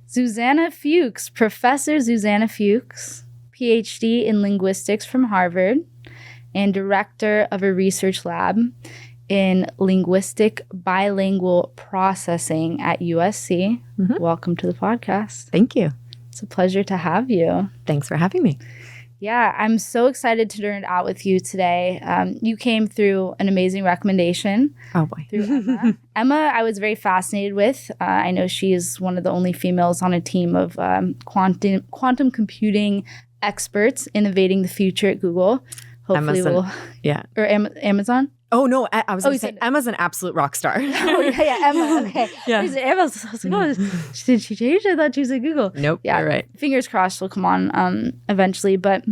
Zuzanna Fuchs, Professor Zuzanna Fuchs, PhD in linguistics from Harvard, and director of a research lab in linguistic bilingual processing at USC. Welcome to the podcast. Thank you. It's a pleasure to have you. Thanks for having me. Yeah, I'm so excited to nerd out with you today. You came through an amazing recommendation. Oh, boy. Through Emma. Emma, I was very fascinated with. I know she is one of the only females on a team of quantum computing experts innovating the future at Google. Hopefully Amazon. we'll... Yeah. Or Amazon? Oh, no, I was going to say said... Emma's an absolute rock star. Oh, yeah, Emma. Okay. Yeah. Emma, I was like, oh, did she change? I thought she was at Google. Nope, yeah, you're right. Fingers crossed she'll come on eventually. But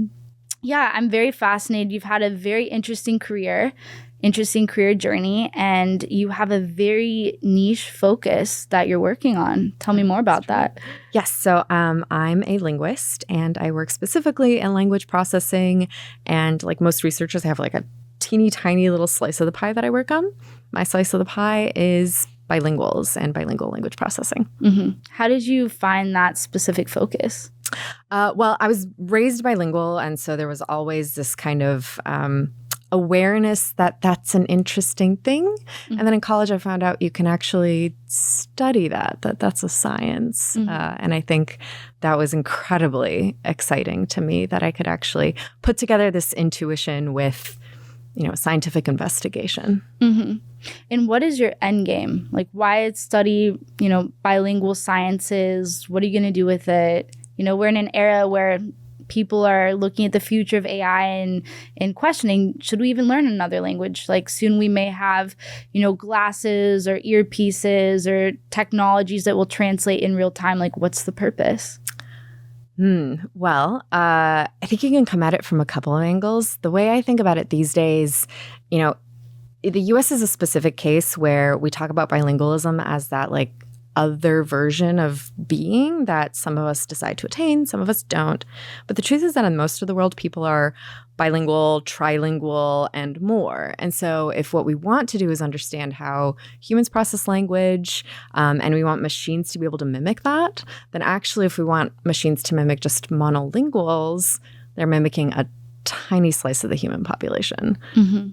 yeah, I'm very fascinated. You've had a very interesting career journey, and you have a very niche focus that you're working on. Tell me more about that. Yes. So I'm a linguist, and I work specifically in language processing. And like most researchers, I have like a teeny tiny little slice of the pie that I work on. My slice of the pie is bilinguals and bilingual language processing. How did you find that specific focus? Well, I was raised bilingual, and so there was always this kind of awareness that that's an interesting thing. And then in college, I found out you can actually study that's a science. And I think that was incredibly exciting to me that I could actually put together this intuition with scientific investigation. And what is your end game? Like, why study, bilingual sciences? What are you going to do with it? We're in an era where people are looking at the future of AI and questioning, should we even learn another language? Like, soon we may have, glasses or earpieces or technologies that will translate in real time. Like, what's the purpose? Well, I think you can come at it from a couple of angles. The way I think about it these days, the U.S. is a specific case where we talk about bilingualism as that like other version of being that some of us decide to attain, some of us don't. But the truth is that in most of the world, people are bilingual, trilingual, and more. And so if what we want to do is understand how humans process language, and we want machines to be able to mimic that, then actually if we want machines to mimic just monolinguals, they're mimicking a tiny slice of the human population.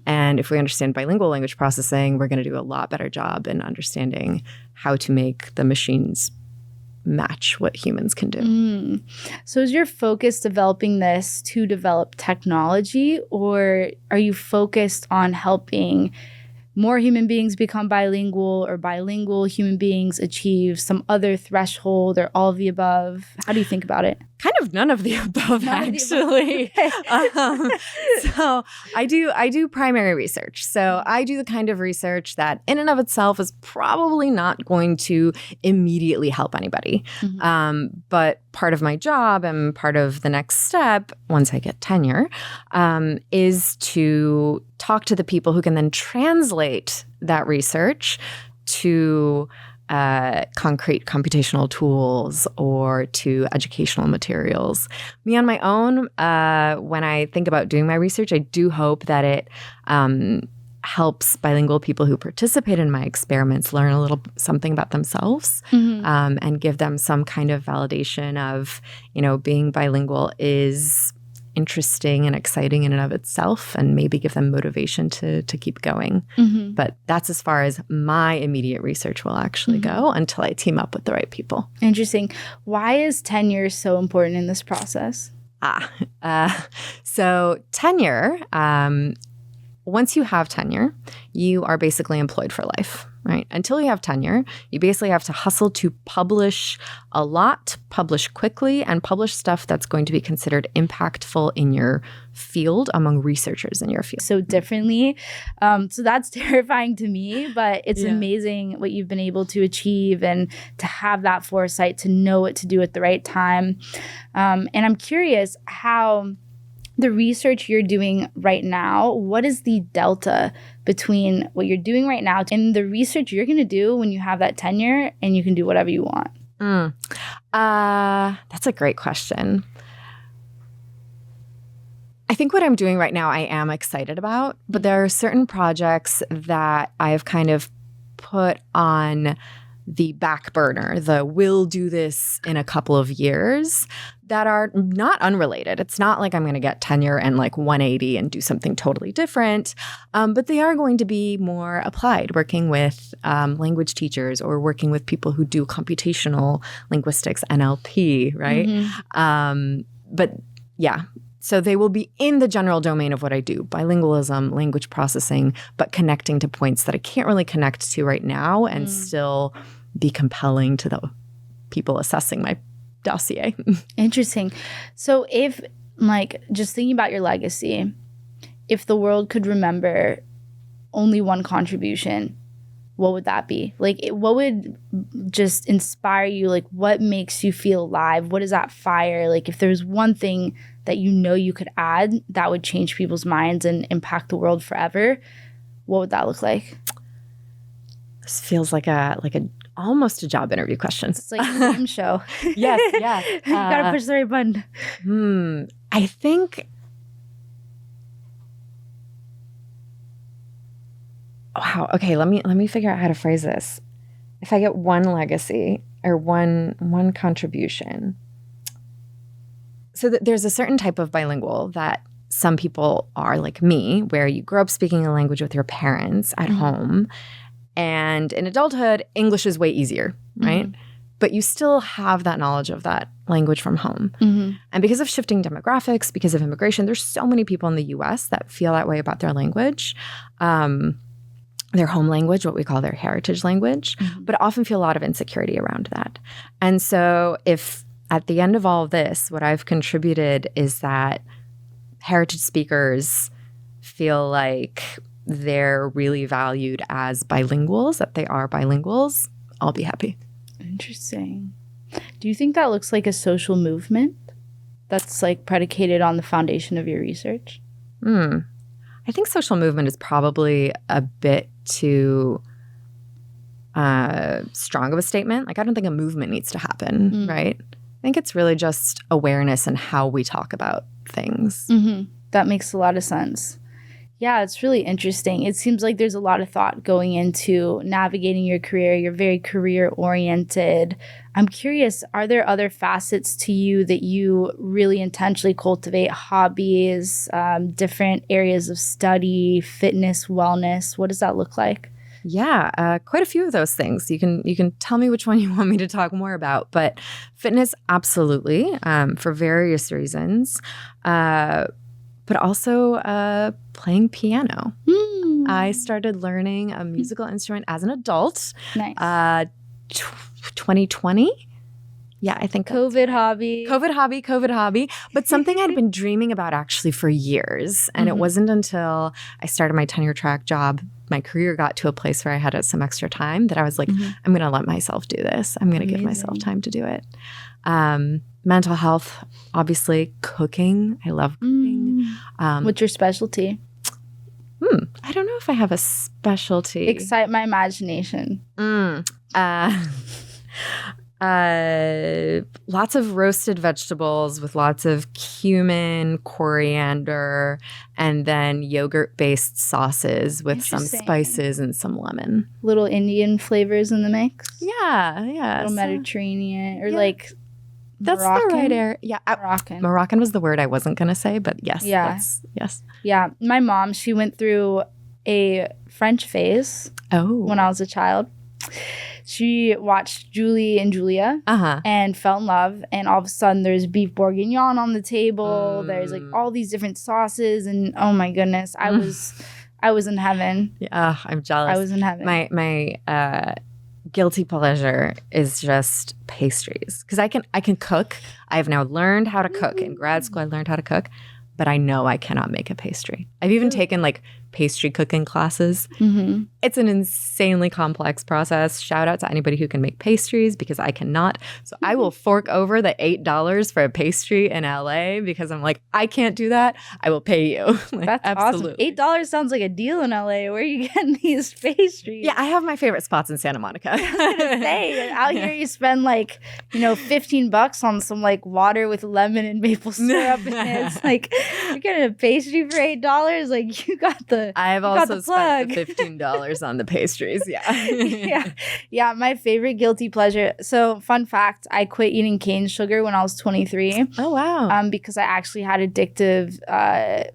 And if we understand bilingual language processing, we're going to do a lot better job in understanding how to make the machines match what humans can do. So is your focus developing this to develop technology, or are you focused on helping more human beings become bilingual, or bilingual human beings achieve some other threshold, or all of the above? How do you think about it? Kind of none of the above, actually. So I do primary research. So I do the kind of research that in and of itself is probably not going to immediately help anybody. But part of my job and part of the next step, once I get tenure, is to talk to the people who can then translate that research to concrete computational tools or to educational materials. Me on my own, when I think about doing my research, I do hope that it helps bilingual people who participate in my experiments learn a little something about themselves, and give them some kind of validation of, being bilingual is interesting and exciting in and of itself, and maybe give them motivation to keep going. But that's as far as my immediate research will actually go until I team up with the right people. Interesting. Why is tenure so important in this process? So tenure, once you have tenure, you are basically employed for life, right? Until you have tenure, you basically have to hustle to publish a lot, publish quickly, and publish stuff that's going to be considered impactful in your field among researchers in your field. So differently. So that's terrifying to me, but it's amazing what you've been able to achieve and to have that foresight to know what to do at the right time. And I'm curious how the research you're doing right now, what is the delta between what you're doing right now and the research you're going to do when you have that tenure and you can do whatever you want? That's a great question. I think what I'm doing right now, I am excited about, but there are certain projects that I have kind of put on the back burner, the we'll do this in a couple of years that are not unrelated. It's not like I'm going to get tenure and like 180 and do something totally different, but they are going to be more applied, working with language teachers or working with people who do computational linguistics, NLP, right? Mm-hmm. But yeah. So they will be in the general domain of what I do, bilingualism, language processing, but connecting to points that I can't really connect to right now and still be compelling to the people assessing my dossier. Interesting. So if, like, just thinking about your legacy, if the world could remember only one contribution, what would that be? Like, what would just inspire you? Like, what makes you feel alive? What is that fire? Like, if there's one thing that you know you could add that would change people's minds and impact the world forever, what would that look like? This feels like a almost a job interview question. It's like a game show. Yes, yeah. You gotta push the right button. I think. Wow. Okay. Let me figure out how to phrase this. If I get one legacy or one contribution. So there's a certain type of bilingual that some people are, like me, where you grow up speaking a language with your parents at home. And in adulthood, English is way easier, right? But you still have that knowledge of that language from home. And because of shifting demographics, because of immigration, there's so many people in the US that feel that way about their language. Their home language, what we call their heritage language, but often feel a lot of insecurity around that. And so if at the end of all of this, what I've contributed is that heritage speakers feel like they're really valued as bilinguals, that they are bilinguals, I'll be happy. Interesting. Do you think that looks like a social movement that's like predicated on the foundation of your research? I think social movement is probably a bit too strong of a statement. Like, I don't think a movement needs to happen, right? I think it's really just awareness and how we talk about things. That makes a lot of sense. Yeah, it's really interesting. It seems like there's a lot of thought going into navigating your career. You're very career-oriented. I'm curious, are there other facets to you that you really intentionally cultivate? Hobbies, different areas of study, fitness, wellness? What does that look like? Yeah, quite a few of those things. You can tell me which one you want me to talk more about. But fitness, absolutely, for various reasons. But also playing piano. I started learning a musical instrument as an adult. Nice. 2020. Yeah, I think COVID hobby. But something I'd been dreaming about actually for years. And it wasn't until I started my tenure track job, my career got to a place where I had some extra time that I was like, I'm going to let myself do this. I'm going to give myself time to do it. Mental health, obviously. Cooking. I love cooking. What's your specialty? I don't know if I have a specialty. Excite my imagination. Lots of roasted vegetables with lots of cumin, coriander, and then yogurt-based sauces with some spices and some lemon. Little Indian flavors in the mix? Yeah. Little Mediterranean or like That's Moroccan? the right area. Yeah. Moroccan was the word I wasn't going to say, but yes. Yeah. Yes. Yeah. My mom, she went through a French phase when I was a child. She watched Julie and Julia and fell in love. And all of a sudden, there's beef bourguignon on the table. There's like all these different sauces. And oh my goodness, I was in heaven. Yeah, I'm jealous. I was in heaven. My guilty pleasure is just pastries. Because I can cook. I have now learned how to cook. In grad school, I learned how to cook. But I know I cannot make a pastry. I've even taken like pastry cooking classes. It's an insanely complex process. Shout out to anybody who can make pastries because I cannot. So I will fork over the $8 for a pastry in LA because I'm like, I can't do that. I will pay you. Like, that's absolutely. Awesome. $8 sounds like a deal in LA. Where are you getting these pastries? Yeah, I have my favorite spots in Santa Monica. I was gonna say, out here you spend like, $15 on some like water with lemon and maple syrup and it's like you're getting a pastry for $8. Like you got the I've also spent the $15 on the pastries. Yeah. Yeah. My favorite guilty pleasure. So fun fact, I quit eating cane sugar when I was 23. Oh, wow. Because I actually had addictive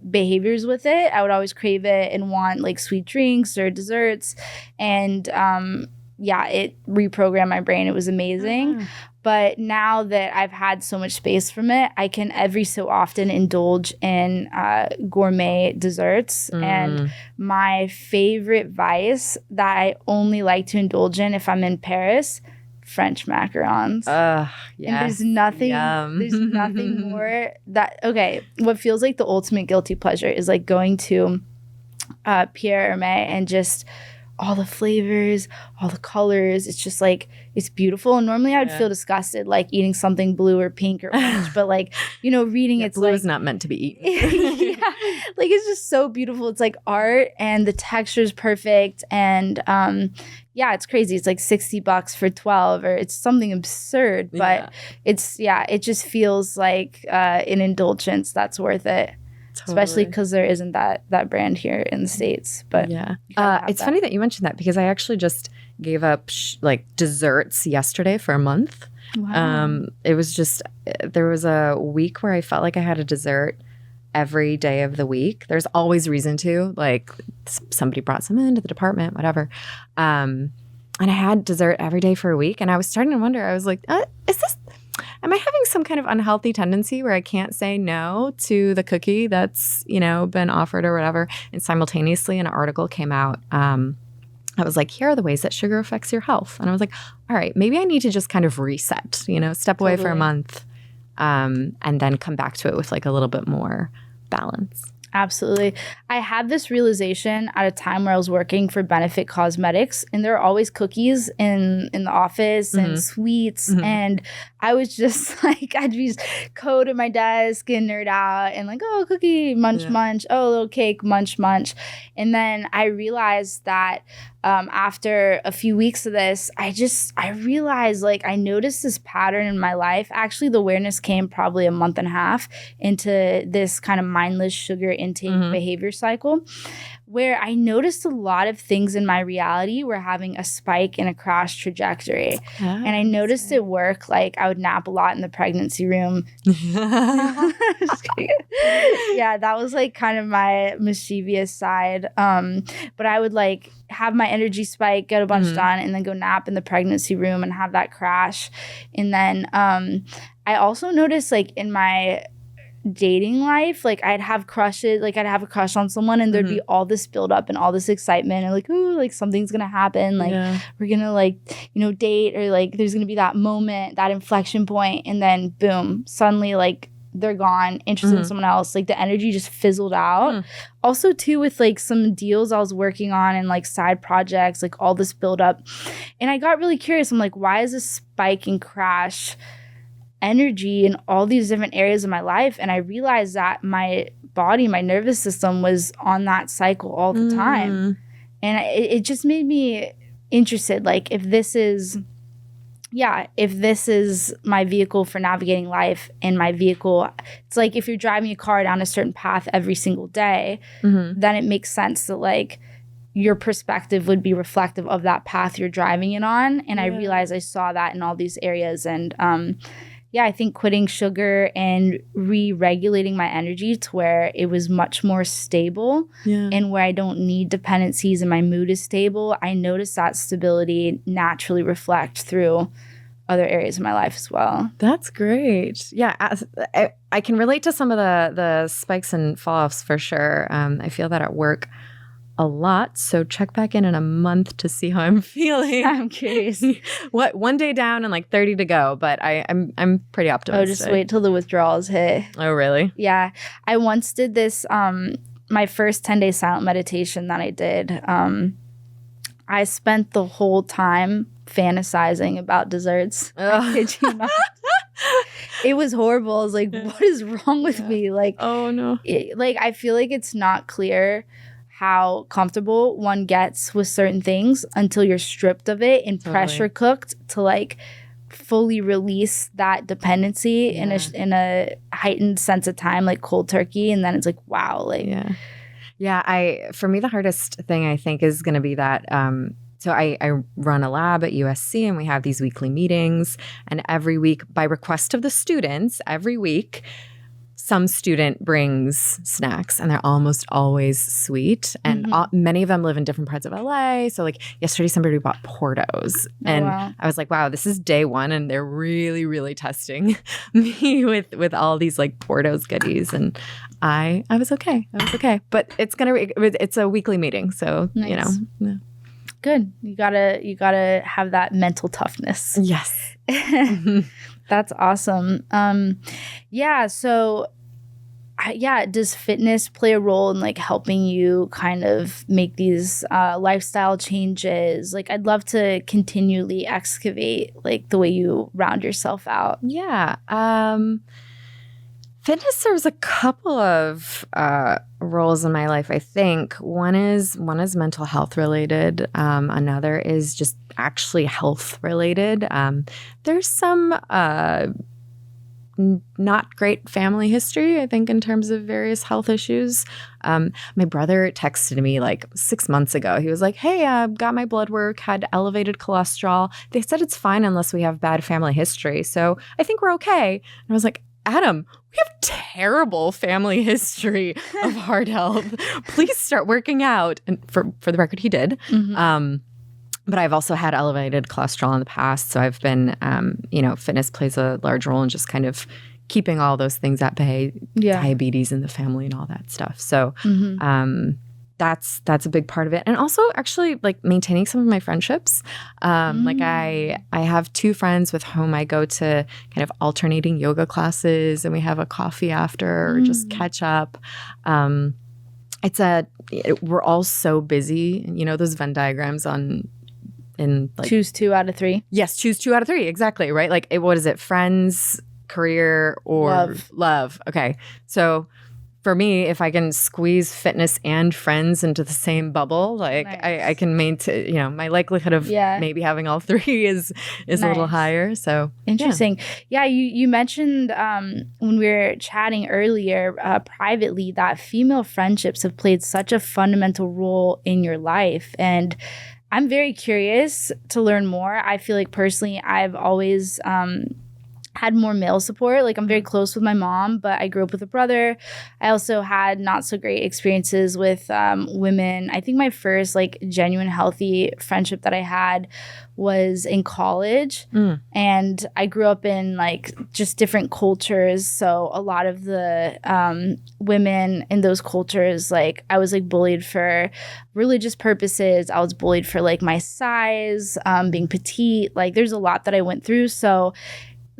behaviors with it. I would always crave it and want like sweet drinks or desserts. And it reprogrammed my brain. It was amazing. But now that I've had so much space from it, I can every so often indulge in gourmet desserts. And my favorite vice that I only like to indulge in if I'm in Paris, French macarons. Yes. And there's nothing more that, okay, what feels like the ultimate guilty pleasure is like going to Pierre Hermé and just all the flavors, all the colors. It's just like, it's beautiful. And normally I would feel disgusted, like eating something blue or pink or orange, but like, reading it's blue like, is not meant to be eaten. Like it's just so beautiful. It's like art and the texture is perfect. And it's crazy. It's like $60 for 12 or it's something absurd, but it just feels like an indulgence that's worth it. Totally. Especially because there isn't that brand here in the States. But it's funny that you mentioned that because I actually just gave up desserts yesterday for a month. Wow. It was just, there was a week where I felt like I had a dessert every day of the week. There's always reason to, like somebody brought some into the department, whatever. And I had dessert every day for a week. And I was starting to wonder, I was like, am I having some kind of unhealthy tendency where I can't say no to the cookie that's, been offered or whatever? And simultaneously, an article came out. I was like, here are the ways that sugar affects your health. And I was like, all right, maybe I need to just kind of reset, step away for a month and then come back to it with like a little bit more balance. Absolutely. I had this realization at a time where I was working for Benefit Cosmetics, and there are always cookies in the office and sweets. And I was just like, I'd just code at my desk and nerd out and like, oh, cookie, munch, munch. Oh, a little cake, munch, munch. And then I realized that after a few weeks of this, I realized like I noticed this pattern in my life. Actually, the awareness came probably a month and a half into this kind of mindless sugar intake behavior cycle, where I noticed a lot of things in my reality were having a spike and a crash trajectory. And I noticed at work, like I would nap a lot in the pregnancy room. Yeah, that was like kind of my mischievous side. But I would like have my energy spike, get a bunch done, and then go nap in the pregnancy room and have that crash. And then I also noticed like in my dating life, like I'd have crushes, like I'd have a crush on someone and there'd be all this buildup and all this excitement and like, ooh, like something's gonna happen, like we're gonna like, date, or like there's gonna be that moment, that inflection point, and then boom, suddenly like they're gone, interested in someone else. Like the energy just fizzled out. Also too, with like some deals I was working on and like side projects, like all this buildup, and I got really curious. I'm like, why is this spike and crash energy in all these different areas of my life? And I realized that my body, my nervous system was on that cycle all the time. And it just made me interested, like if this is my vehicle for navigating life, and my vehicle, it's like if you're driving a car down a certain path every single day, then it makes sense that like your perspective would be reflective of that path you're driving it on. And I realized I saw that in all these areas. And I think quitting sugar and re-regulating my energy to where it was much more stable and where I don't need dependencies and my mood is stable, I noticed that stability naturally reflect through other areas of my life as well. That's great. Yeah, I can relate to some of the spikes and fall-offs for sure. I feel that at work a lot. So check back in a month to see how I'm feeling. I'm curious. One day down and like 30 to go, but I'm pretty optimistic. Oh, just wait till the withdrawals hit. Oh, really? Yeah. I once did this, my first 10-day silent meditation that I did. I spent the whole time fantasizing about desserts. I kid you not. It was horrible. I was like, what is wrong with me? Like, oh no. I feel like it's not clear how comfortable one gets with certain things until you're stripped of it and pressure cooked to like fully release that dependency in a heightened sense of time, like cold turkey. And then it's like, wow, like Yeah, for me, the hardest thing I think is going to be that. So I run a lab at USC, and we have these weekly meetings. And every week, by request of the students, every week, some student brings snacks, and they're almost always sweet. And many of them live in different parts of LA. So like yesterday, somebody bought Portos. And wow. I was like, wow, this is day one. And they're really, really testing me with all these like Portos goodies. And I was okay. But it's a weekly meeting. So, nice. Yeah. Good. You gotta have that mental toughness. Yes. That's awesome. So does fitness play a role in like helping you kind of make these lifestyle changes? Like I'd love to continually excavate like the way you round yourself out. Yeah. Fitness serves a couple of roles in my life, I think. One is mental health related. Another is just actually health related. There's some not great family history, I think, in terms of various health issues. My brother texted me like 6 months ago. He was like, hey, got my blood work, had elevated cholesterol. They said it's fine unless we have bad family history. So I think we're okay. And I was like, Adam, we have terrible family history of heart health. Please start working out. And for the record, he did. Mm-hmm. But I've also had elevated cholesterol in the past. So I've been, fitness plays a large role in just kind of keeping all those things at bay, diabetes in the family and all that stuff. So that's a big part of it. And also actually like maintaining some of my friendships. Like I have 2 friends with whom I go to kind of alternating yoga classes, and we have a coffee after or just catch up. We're all so busy. You know, those Venn diagrams in like choose 2 out of 3. Yes, choose 2 out of 3. Exactly. Right. Like what is it? Friends, career, or love. Okay. So for me, if I can squeeze fitness and friends into the same bubble, like nice. I can maintain, my likelihood of maybe having all 3 is nice. A little higher. So interesting. Yeah, you mentioned when we were chatting earlier privately that female friendships have played such a fundamental role in your life. And I'm very curious to learn more. I feel like personally, I've always had more male support. Like I'm very close with my mom, but I grew up with a brother. I also had not so great experiences with women. I think my first like genuine healthy friendship that I had was in college. And I grew up in like just different cultures. So a lot of the women in those cultures, like I was like bullied for religious purposes. I was bullied for like my size, being petite. Like there's a lot that I went through. So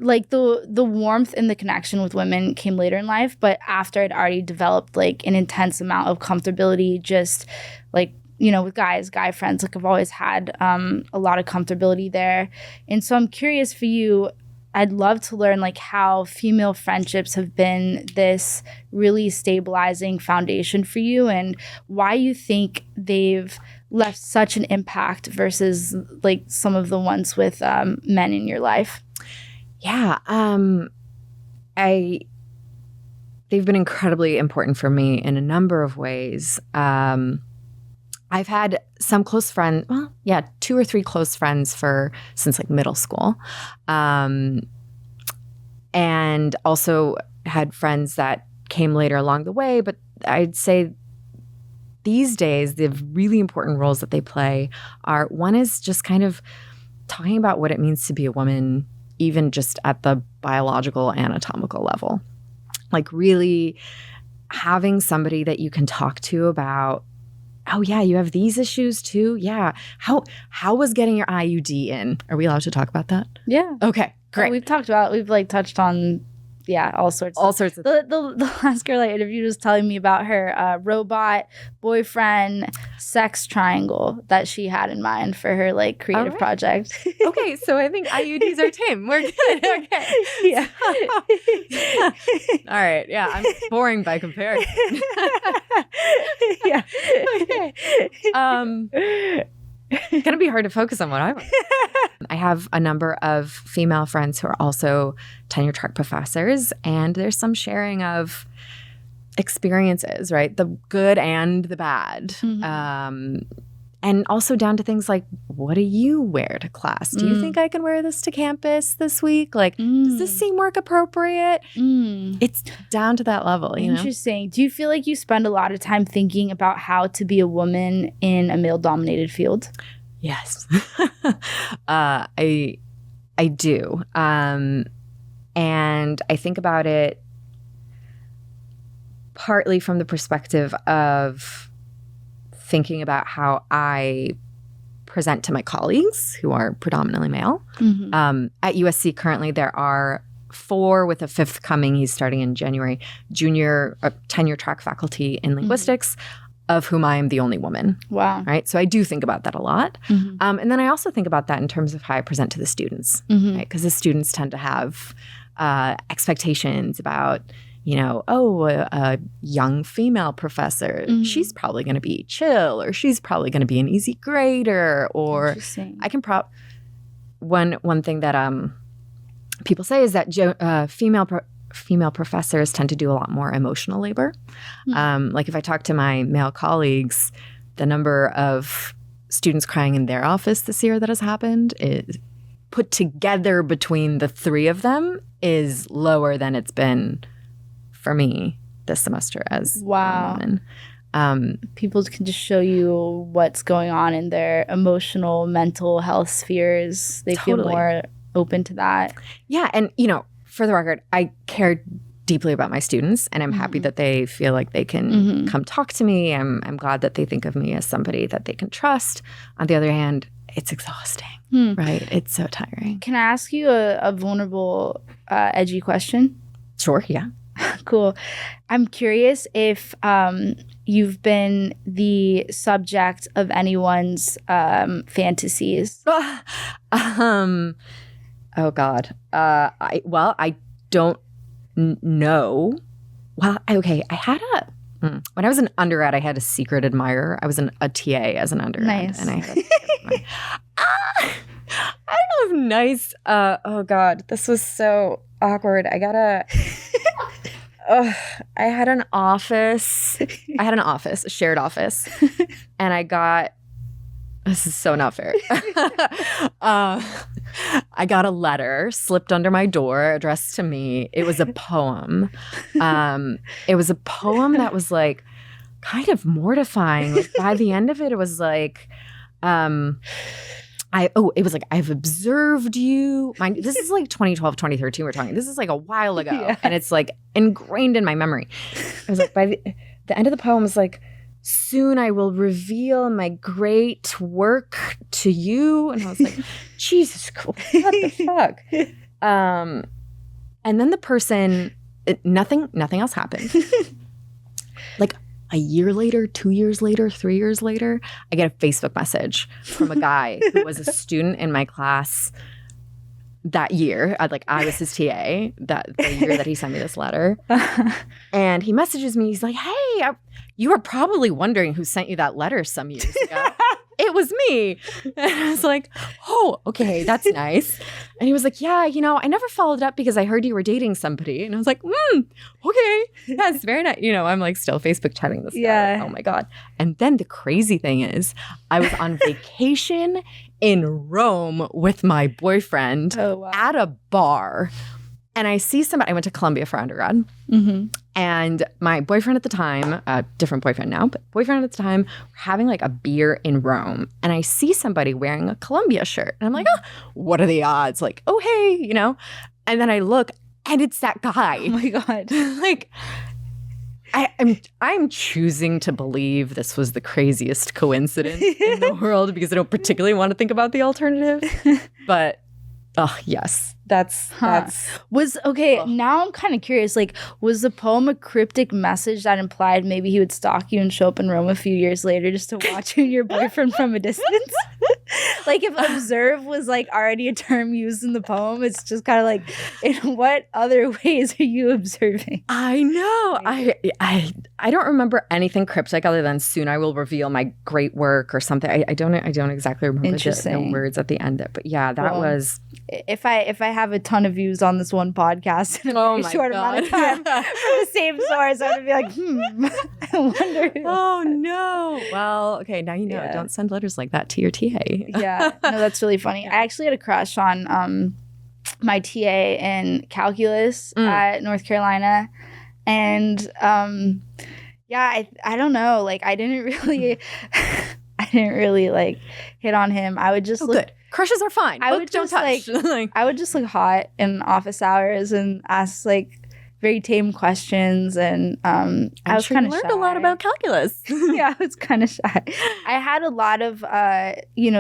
like the warmth and the connection with women came later in life, but after I'd already developed like an intense amount of comfortability, just like, with guy friends, like I've always had a lot of comfortability there. And so I'm curious for you, I'd love to learn like how female friendships have been this really stabilizing foundation for you and why you think they've left such an impact versus like some of the ones with men in your life. Yeah, they've been incredibly important for me in a number of ways. I've had some close friends, 2 or 3 close friends since like middle school. And also had friends that came later along the way. But I'd say these days, the really important roles that they play are, one is just kind of talking about what it means to be a woman, even just at the biological, anatomical level. Like really having somebody that you can talk to about, oh yeah, you have these issues too? Yeah. How was getting your IUD in? Are we allowed to talk about that? Yeah. Okay, great. We've like touched on all sorts of the last girl I interviewed was telling me about her robot boyfriend sex triangle that she had in mind for her like creative project. Okay, so I think IUDs are tame. We're good. Okay. Yeah. All right. Yeah, I'm boring by comparison. Yeah. Okay. It's going to be hard to focus on what I want. I have a number of female friends who are also tenure track professors, and there's some sharing of experiences, right? The good and the bad. And also down to things like, what do you wear to class? Do you think I can wear this to campus this week? Like, does this seem work appropriate? It's down to that level, you know? Interesting. Do you feel like you spend a lot of time thinking about how to be a woman in a male-dominated field? Yes. I do. And I think about it partly from the perspective of thinking about how I present to my colleagues who are predominantly male. At USC currently, there are 4 with a 5th coming. He's starting in January, junior tenure track faculty in linguistics, of whom I am the only woman. Wow. Right? So I do think about that a lot. And then I also think about that in terms of how I present to the students, right? Because the students tend to have expectations about, you know, a young female professor, she's probably going to be chill, or she's probably going to be an easy grader, or I can one thing that people say is that female professors tend to do a lot more emotional labor. Like if I talk to my male colleagues, the number of students crying in their office this year that has happened is put together between the 3 of them is lower than it's been for me this semester as a woman. People can just show you what's going on in their emotional, mental health spheres. They feel more open to that. Yeah. And, you know, for the record, I care deeply about my students, and I'm happy that they feel like they can come talk to me. I'm glad that they think of me as somebody that they can trust. On the other hand, it's exhausting, right? It's so tiring. Can I ask you a vulnerable, edgy question? Sure, yeah. Cool. I'm curious if you've been the subject of anyone's fantasies. Oh God. I don't know. Well, okay. I had when I was an undergrad, I had a secret admirer. I was a TA as an undergrad. Nice. And I had I don't know if nice. Oh God, this was so awkward. I had an office. A shared office. And I got, this is so not fair. I got a letter slipped under my door addressed to me. It was a poem. It was a poem that was like kind of mortifying. Like, by the end of it, it was like, it was like, I've observed you. This is like 2012, 2013 we're talking. This is like a while ago. Yeah. And it's like ingrained in my memory. It was like, by the end of the poem was like, soon I will reveal my great work to you. And I was like, Jesus Christ, what the fuck? And then the person, nothing else happened. Like, a year later, 2 years later, 3 years later, I get a Facebook message from a guy who was a student in my class that year. I was his TA the year that he sent me this letter. And he messages me. He's like, hey, you were probably wondering who sent you that letter some years ago. It was me. And I was like, oh, okay, that's nice. And he was like, yeah, you know, I never followed up because I heard you were dating somebody. And I was like, okay, that's very nice. You know, I'm like still Facebook chatting this guy. Like, oh my God. And then the crazy thing is I was on vacation in Rome with my boyfriend at a bar. And I see somebody, I went to Columbia for undergrad. And my boyfriend at the time, different boyfriend now, but boyfriend at the time, we're having like a beer in Rome. And I see somebody wearing a Columbia shirt. And I'm like, what are the odds? Like, oh, hey, you know. And then I look and it's that guy. Oh my God. Like, I'm choosing to believe this was the craziest coincidence in the world because I don't particularly want to think about the alternative. But yes, that's now I'm kind of curious. Like, was the poem a cryptic message that implied maybe he would stalk you and show up in Rome a few years later just to watch you and your boyfriend from a distance? Like if observe was like already a term used in the poem, it's just kind of like, in what other ways are you observing? I know. I don't remember anything cryptic other than soon I will reveal my great work or something. I don't exactly remember the words at the end. But yeah, that was. If I have a ton of views on this one podcast in a very short amount of time from the same source, I'm gonna be like, I wonder. Oh no. Well, okay, now you know. Yeah. Don't send letters like that to your TA. Yeah, no, that's really funny. I actually had a crush on my TA in calculus at North Carolina, and yeah, I don't know. Like, I didn't really like hit on him. I would just look. Good. Crushes are fine. I would just touch. I would just look hot in office hours and ask like very tame questions, and I was kind of learned a lot about calculus. Yeah, I was kind of shy. I had a lot of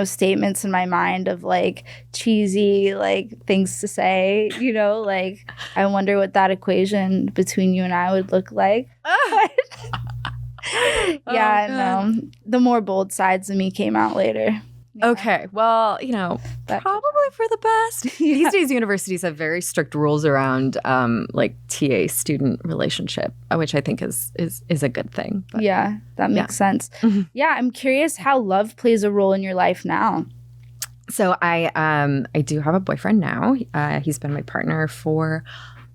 statements in my mind of like cheesy like things to say. Like I wonder what that equation between you and I would look like. Yeah, no. The more bold sides of me came out later. Yeah. Okay, well, probably for the best. Yeah. These days, universities have very strict rules around like TA-student relationship, which I think is a good thing. But, yeah, that makes sense. Mm-hmm. Yeah, I'm curious how love plays a role in your life now. So I do have a boyfriend now. He's been my partner for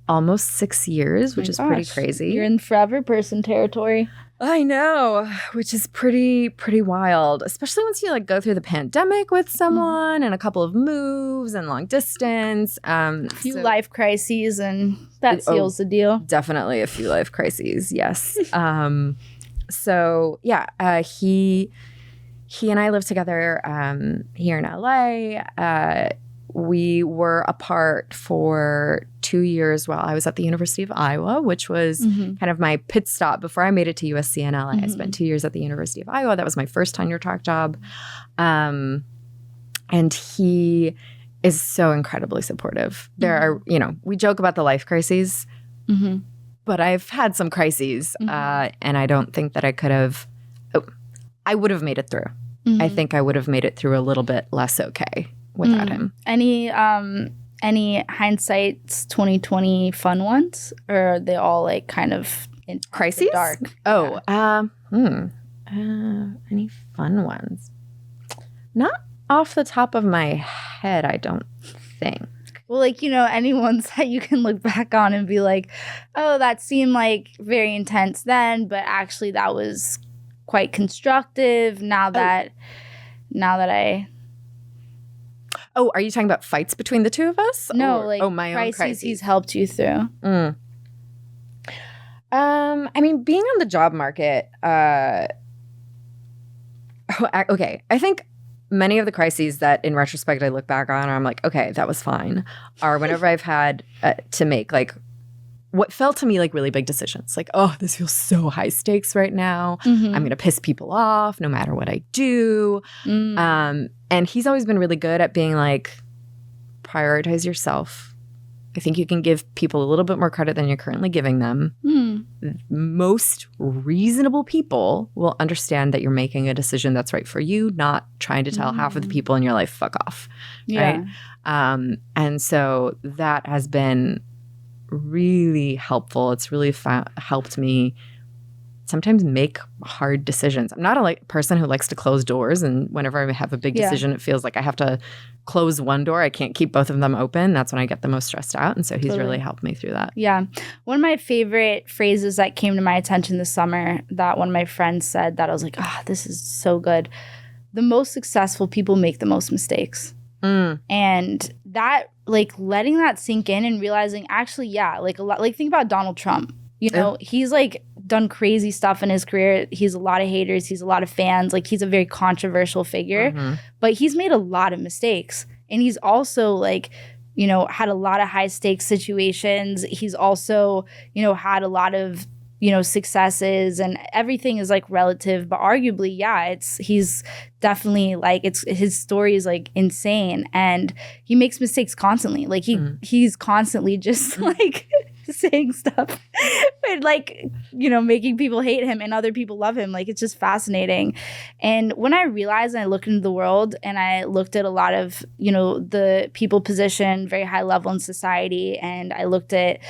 almost 6 years, which is pretty crazy. You're in forever person territory. I know, which is pretty wild, especially once you like go through the pandemic with someone and a couple of moves and long distance. A few life crises, and that seals the deal. Definitely a few life crises, yes. So yeah, he and I live together here in LA. We were apart for 2 years while I was at the University of Iowa, which was kind of my pit stop before I made it to USC in LA. I spent 2 years at the University of Iowa. That was my first tenure track job. And he is so incredibly supportive. There are, we joke about the life crises, but I've had some crises, and I don't think that I would have made it through. I think I would have made it through a little bit less okay without him. Any hindsight's 2020 fun ones, or are they all like kind of in crises? Dark? Oh, any fun ones? Not off the top of my head, I don't think. Well, like, any ones that you can look back on and be like, oh, that seemed like very intense then, but actually that was quite constructive now that I... Oh, are you talking about fights between the two of us? No, my own crises he's helped you through. I mean, being on the job market, okay, I think many of the crises that in retrospect I look back on, I'm like, okay, that was fine, are whenever I've had to make like what felt to me like really big decisions. Like, oh, this feels so high stakes right now. I'm going to piss people off no matter what I do. And he's always been really good at being like, prioritize yourself. I think you can give people a little bit more credit than you're currently giving them. Most reasonable people will understand that you're making a decision that's right for you, not trying to tell half of the people in your life, fuck off. Yeah. Right? And so that has been really helpful. It's really helped me sometimes make hard decisions. I'm not a person who likes to close doors, and whenever I have a big decision, it feels like I have to close one door. I can't keep both of them open. That's when I get the most stressed out, and so he's really helped me through that. Yeah. One of my favorite phrases that came to my attention this summer that one of my friends said that I was like, this is so good. The most successful people make the most mistakes. And that, like, letting that sink in and realizing actually, like a lot, like think about Donald Trump. He's like done crazy stuff in his career. He's a lot of haters. He's a lot of fans. Like, he's a very controversial figure, but he's made a lot of mistakes. And he's also like, had a lot of high stakes situations. He's also, had a lot of, successes, and everything is like relative, but arguably, he's definitely like, his story is like insane, and he makes mistakes constantly. Like he's constantly just like saying stuff and like, making people hate him and other people love him. Like, it's just fascinating. And when I realized, and I looked into the world and I looked at a lot of, the people positioned very high level in society, and I looked at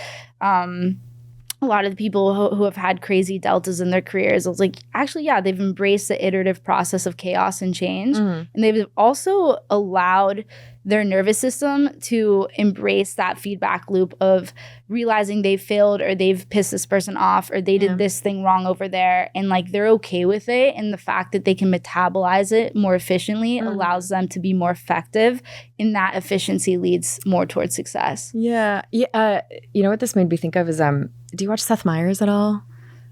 a lot of the people who have had crazy deltas in their careers, I was like, actually, yeah, they've embraced the iterative process of chaos and change. And they've also allowed their nervous system to embrace that feedback loop of realizing they've failed or they've pissed this person off or they did this thing wrong over there. And like, they're okay with it. And the fact that they can metabolize it more efficiently allows them to be more effective. And that efficiency leads more towards success. Yeah. You know what this made me think of is, do you watch Seth Meyers at all?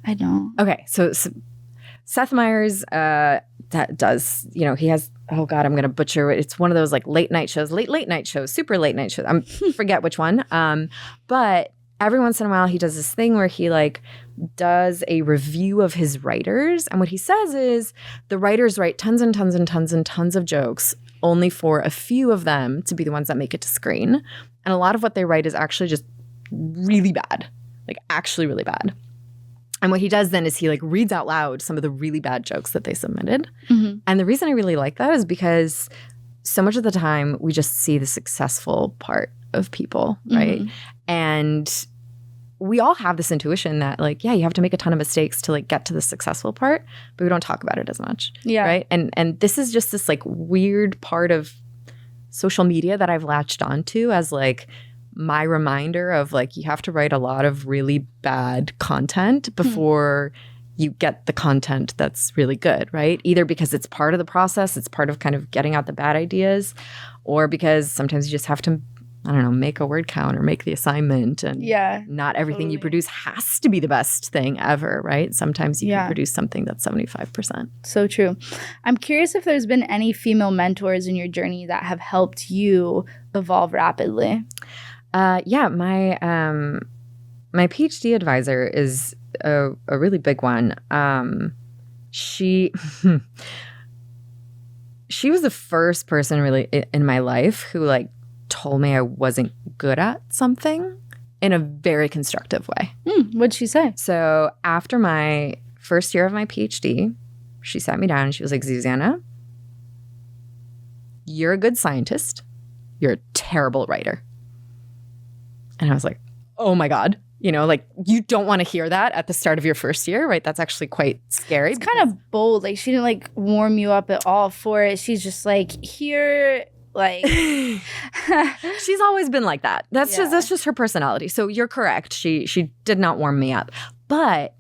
I don't. Okay. So Seth Meyers that does, he has, oh God, I'm going to butcher it. It's one of those like late night shows, super late night shows. I forget which one. But every once in a while he does this thing where he like does a review of his writers. And what he says is the writers write tons and tons and tons and tons of jokes, only for a few of them to be the ones that make it to screen. And a lot of what they write is actually just really bad, like actually really bad. And what he does then is he like reads out loud some of the really bad jokes that they submitted. And the reason I really like that is because so much of the time we just see the successful part of people, right? And we all have this intuition that like, yeah, you have to make a ton of mistakes to like get to the successful part, but we don't talk about it as much. Yeah. Right. And this is just this like weird part of social media that I've latched onto as like my reminder of like, you have to write a lot of really bad content before you get the content that's really good, right? Either because it's part of the process, it's part of kind of getting out the bad ideas, or because sometimes you just have to, I don't know, make a word count or make the assignment. And not everything you produce has to be the best thing ever, right? Sometimes you can produce something that's 75%. So true. I'm curious if there's been any female mentors in your journey that have helped you evolve rapidly. Yeah, my PhD advisor is a really big one. She was the first person really in my life who like told me I wasn't good at something in a very constructive way. What'd she say? So after my first year of my PhD, she sat me down and she was like, Zuzanna, you're a good scientist. You're a terrible writer. And I was like, oh my God, like you don't want to hear that at the start of your first year, right? That's actually quite scary. It's kind of bold. Like she didn't like warm you up at all for it. She's just like, here, like. She's always been like that. That's just her personality. So you're correct. She did not warm me up. But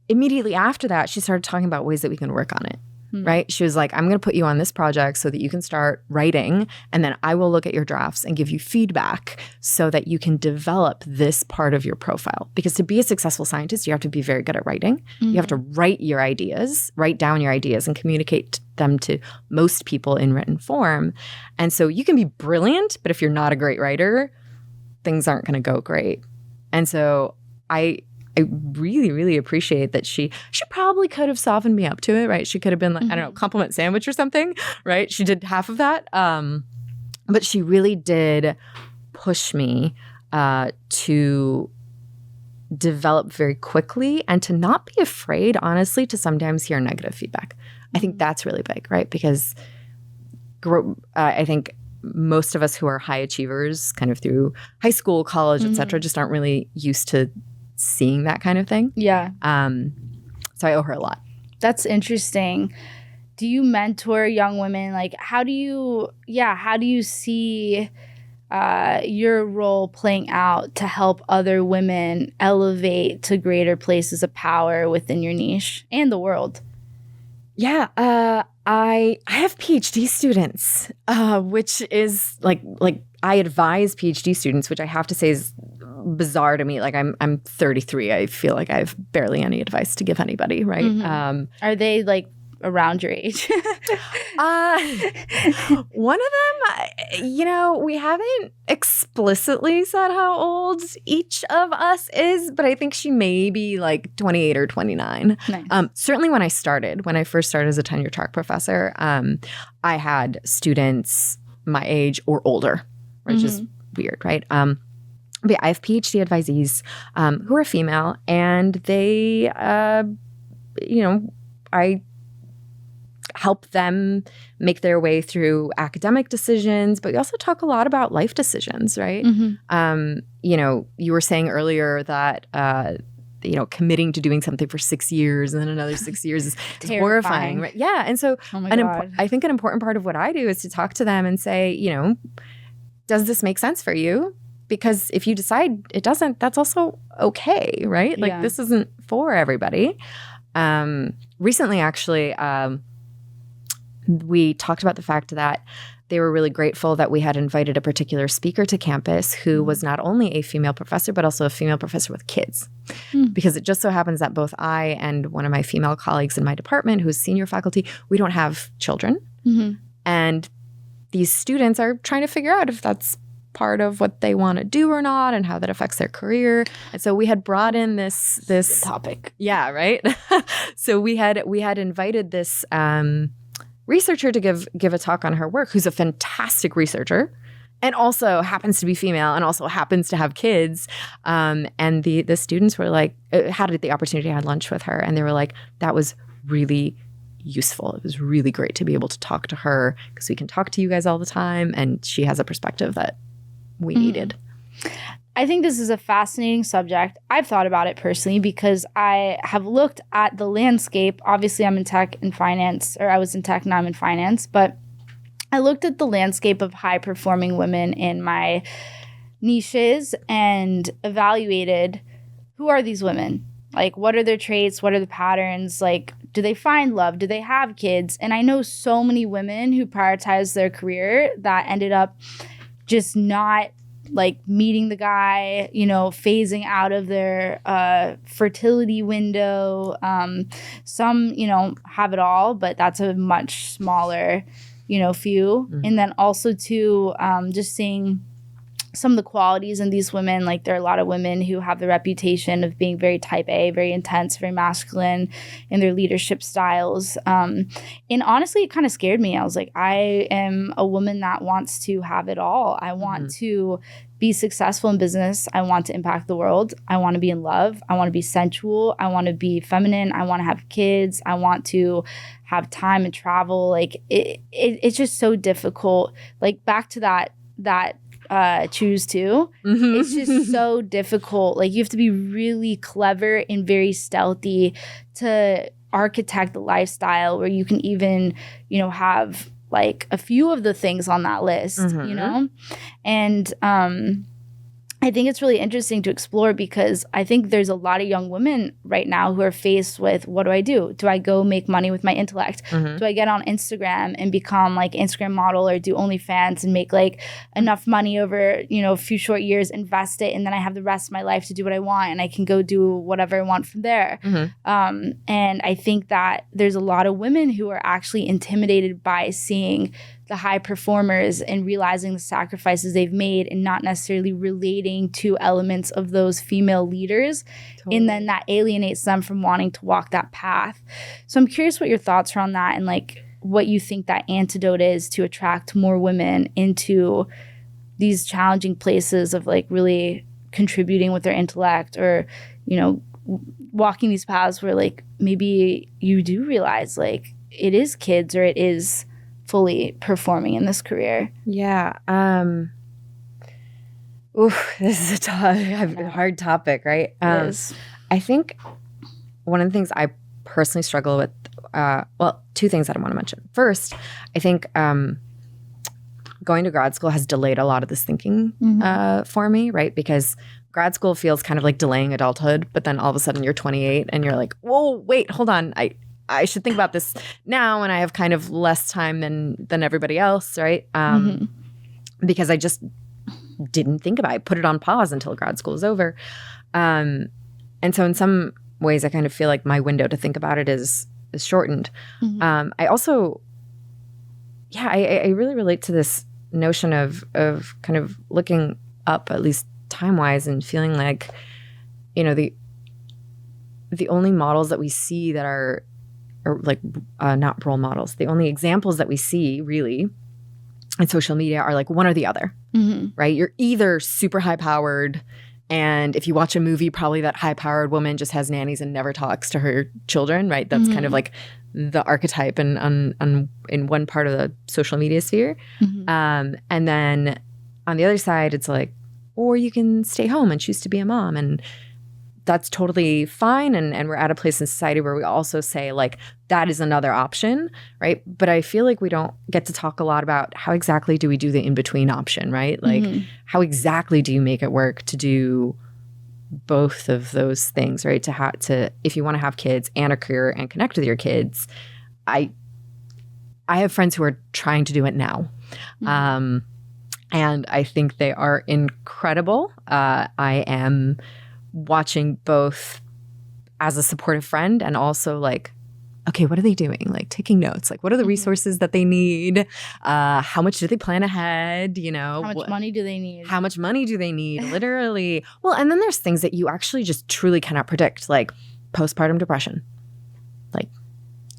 immediately after that, she started talking about ways that we can work on it. Right? She was like, I'm going to put you on this project so that you can start writing, and then I will look at your drafts and give you feedback so that you can develop this part of your profile. Because to be a successful scientist, you have to be very good at writing. You have to write down your ideas and communicate them to most people in written form. And so you can be brilliant, but if you're not a great writer, things aren't going to go great. And so I really, really appreciate that she probably could have softened me up to it, right? She could have been like, I don't know, compliment sandwich or something, right? She did half of that. But she really did push me to develop very quickly and to not be afraid, honestly, to sometimes hear negative feedback. I think that's really big, right? Because I think most of us who are high achievers kind of through high school, college, et cetera, just aren't really used to seeing that kind of thing. Yeah. So I owe her a lot. That's interesting. Do you mentor young women? Like, how do you see your role playing out to help other women elevate to greater places of power within your niche and the world? Yeah. I have PhD students, which is like I advise PhD students, which I have to say is bizarre to me. Like I'm 33. I feel like I have barely any advice to give anybody, right? Are they like around your age? One of them, we haven't explicitly said how old each of us is, but I think she may be like 28 or 29. Nice. Certainly when I first started as a tenure track professor, I had students my age or older, which is weird, right? but yeah, I have PhD advisees who are female, and they, I help them make their way through academic decisions, but we also talk a lot about life decisions, right? You were saying earlier that, committing to doing something for 6 years and then another 6 years is horrifying, right? Yeah. And so I think an important part of what I do is to talk to them and say, does this make sense for you? Because if you decide it doesn't, that's also okay, right? Like this isn't for everybody. Recently, actually, we talked about the fact that they were really grateful that we had invited a particular speaker to campus who was not only a female professor, but also a female professor with kids. Because it just so happens that both I and one of my female colleagues in my department, who's senior faculty, we don't have children. And these students are trying to figure out if that's part of what they want to do or not, and how that affects their career. And so we had brought in this topic. Yeah, right. So we had invited this researcher to give a talk on her work, who's a fantastic researcher and also happens to be female and also happens to have kids. And the students were like, had the opportunity to have lunch with her, and they were like, that was really useful. It was really great to be able to talk to her because we can talk to you guys all the time, and she has a perspective that we needed. I think this is a fascinating subject. I've thought about it personally because I have looked at the landscape. Obviously, I'm in tech and finance, or I was in tech, now I'm in finance. But I looked at the landscape of high-performing women in my niches and evaluated, who are these women? Like, what are their traits? What are the patterns? Like, do they find love? Do they have kids? And I know so many women who prioritize their career that ended up just not like meeting the guy, phasing out of their fertility window. Some, have it all, but that's a much smaller, few. And then also too, just seeing some of the qualities in these women. Like, there are a lot of women who have the reputation of being very type A, very intense, very masculine in their leadership styles. And honestly, it kind of scared me. I was like, I am a woman that wants to have it all. I want to be successful in business. I want to impact the world. I want to be in love. I want to be sensual. I want to be feminine. I want to have kids. I want to have time and travel. Like, it's just so difficult. Like, back to that choose to. It's just so difficult. Like, you have to be really clever and very stealthy to architect the lifestyle where you can even, have like a few of the things on that list, And I think it's really interesting to explore because I think there's a lot of young women right now who are faced with, what do I do? Do I go make money with my intellect? Do I get on Instagram and become like Instagram model, or do OnlyFans and make like enough money over, a few short years, invest it, and then I have the rest of my life to do what I want and I can go do whatever I want from there. And I think that there's a lot of women who are actually intimidated by seeing the high performers and realizing the sacrifices they've made and not necessarily relating to elements of those female leaders. And then that alienates them from wanting to walk that path. So I'm curious what your thoughts are on that, and like what you think that antidote is to attract more women into these challenging places of like really contributing with their intellect, or, walking these paths where like maybe you do realize like it is kids or it is fully performing in this career. Yeah. This is a hard topic, right? It is. I think one of the things I personally struggle with, two things that I want to mention. First, I think going to grad school has delayed a lot of this thinking for me, right? Because grad school feels kind of like delaying adulthood, but then all of a sudden you're 28 and you're like, whoa, wait, hold on. I should think about this now, and I have kind of less time than everybody else, right? Because I just didn't think about it. I put it on pause until grad school is over. And so in some ways, I kind of feel like my window to think about it is shortened. I also, I really relate to this notion of kind of looking up, at least time-wise, and feeling like, the only models that we see that are like not role models. The only examples that we see really and social media are like one or the other, right? You're either super high powered, and if you watch a movie, probably that high powered woman just has nannies and never talks to her children, right? That's kind of like the archetype in one part of the social media sphere. And then on the other side, it's like, or you can stay home and choose to be a mom, and that's totally fine. And we're at a place in society where we also say like, that is another option, right? But I feel like we don't get to talk a lot about how exactly do we do the in-between option, right? Like how exactly do you make it work to do both of those things, right? To if you want to have kids and a career and connect with your kids. I have friends who are trying to do it now. And I think they are incredible. I am watching both as a supportive friend and also like, okay, what are they doing? Like taking notes. Like, what are the resources that they need? How much do they plan ahead? You know, how much money do they need? How much money do they need? Literally. Well, and then there's things that you actually just truly cannot predict, like postpartum depression. Like,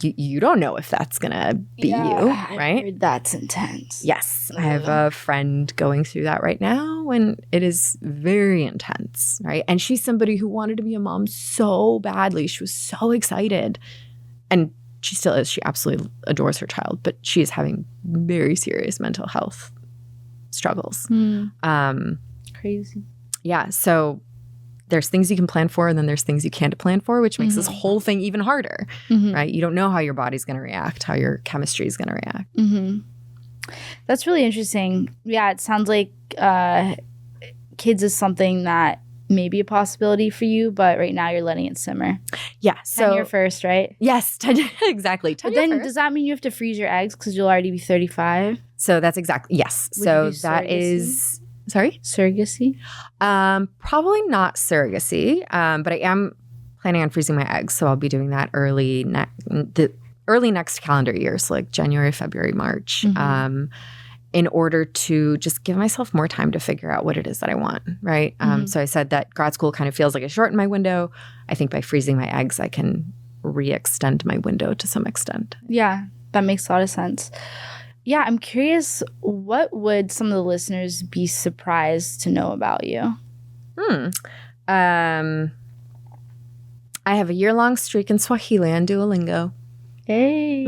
you don't know if that's gonna be you, right? I heard that's intense. Yes, I have a friend going through that right now, and it is very intense, right? And she's somebody who wanted to be a mom so badly. She was so excited. And she still is. She absolutely adores her child, but she is having very serious mental health struggles. Crazy. Yeah. So there's things you can plan for, and then there's things you can't plan for, which makes this whole thing even harder, right? You don't know how your body's going to react, how your chemistry is going to react. That's really interesting. Yeah, it sounds like kids is something that may be a possibility for you, but right now you're letting it simmer. Yeah. So tenure first, right? Yes, exactly. But then does that mean you have to freeze your eggs because you'll already be 35? So that's exactly, yes. Would so you do that is, sorry? Surrogacy? Probably not surrogacy, but I am planning on freezing my eggs. So I'll be doing that early next calendar year. So like January, February, March. In order to just give myself more time to figure out what it is that I want, right? So I said that grad school kind of feels like it shortened my window. I think by freezing my eggs, I can re-extend my window to some extent. Yeah, that makes a lot of sense. Yeah, I'm curious, what would some of the listeners be surprised to know about you? I have a year-long streak in Swahili on Duolingo. Hey.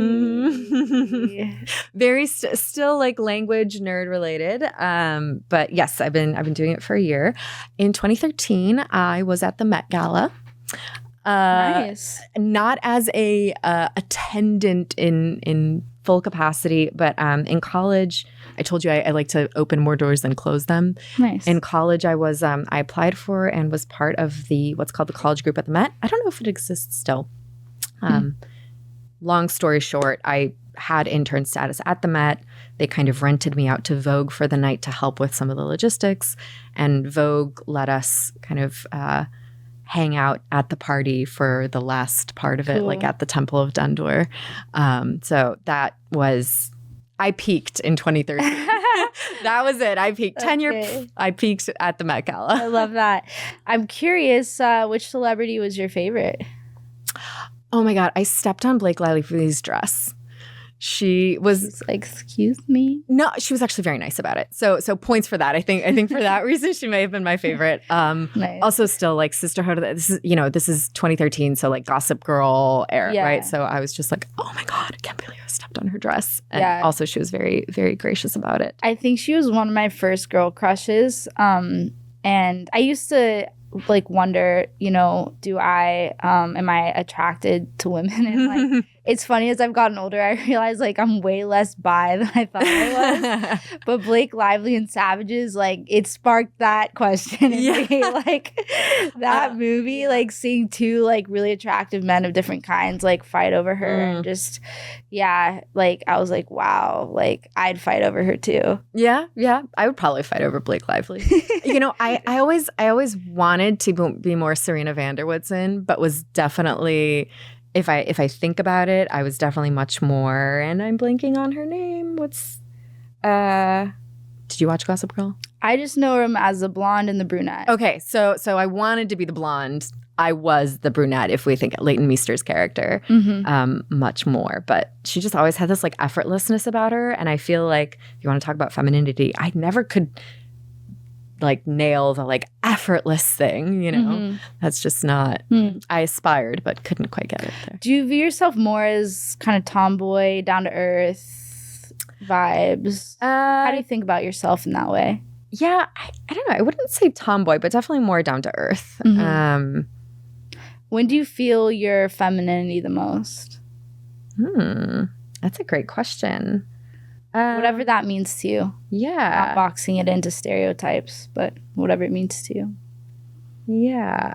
Very still like language nerd related. But yes, I've been doing it for a year. In 2013, I was at the Met Gala. Nice. Not as a attendant in full capacity, but in college, I told you I like to open more doors than close them. Nice. In college, I applied for and was part of what's called the college group at the Met. I don't know if it exists still. Long story short, I had intern status at the Met. They kind of rented me out to Vogue for the night to help with some of the logistics. And Vogue let us kind of hang out at the party for the last part of it, like at the Temple of Dendur. So that was, I peaked in 2013. That was it. I peaked. Tenure, I peaked at the Met Gala. I love that. I'm curious, which celebrity was your favorite? Oh my God, I stepped on Blake Lively's dress. She was She's like, excuse me? No, she was actually very nice about it. So points for that. I think for that reason she may have been my favorite. Nice. Also still like sisterhood. This is 2013, so like Gossip Girl era, right? So I was just like, oh my God, I can't believe I stepped on her dress. And also she was very, very gracious about it. I think she was one of my first girl crushes. And I used to like wonder, am I attracted to women? And like, it's funny, as I've gotten older, I realize like I'm way less bi than I thought I was. But Blake Lively and Savages, like it sparked that question in me. Like that movie, like seeing two like really attractive men of different kinds like fight over her and just like I was like, wow, like I'd fight over her too. Yeah. I would probably fight over Blake Lively. I always wanted to be more Serena van der Woodsen, but was definitely, if I think about it, I was definitely much more, and I'm blanking on her name. Did you watch Gossip Girl? I just know him as the blonde and the brunette. Okay, so I wanted to be the blonde. I was the brunette, if we think Leighton Meester's character, much more. But she just always had this like effortlessness about her. And I feel like if you want to talk about femininity, I never could like nail the like effortless thing, you know? That's just not, I aspired, but couldn't quite get it there. Do you view yourself more as kind of tomboy, down to earth vibes? How do you think about yourself in that way? Yeah, I don't know. I wouldn't say tomboy, but definitely more down to earth. When do you feel your femininity the most? That's a great question. Whatever that means to you. Yeah. Not boxing it into stereotypes, but whatever it means to you. Yeah.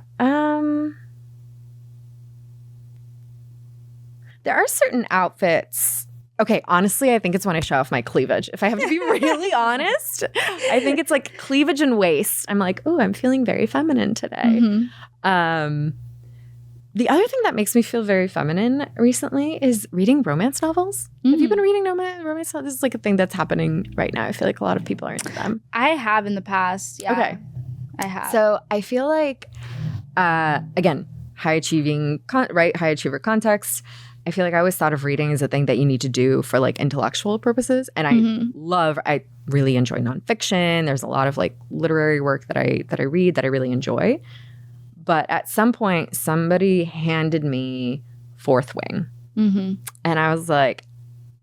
There are certain outfits. Okay, honestly, I think it's when I show off my cleavage. If I have to be really honest, I think it's like cleavage and waist. I'm like, oh, I'm feeling very feminine today. The other thing that makes me feel very feminine recently is reading romance novels. Have you been reading romance novels? This is like a thing that's happening right now. I feel like a lot of people are into them. I have in the past. Yeah. Okay. I have. So I feel like, again, high achiever context. I feel like I always thought of reading as a thing that you need to do for like intellectual purposes. And I really enjoy nonfiction. There's a lot of like literary work that I read that I really enjoy. But at some point, somebody handed me Fourth Wing. And I was like,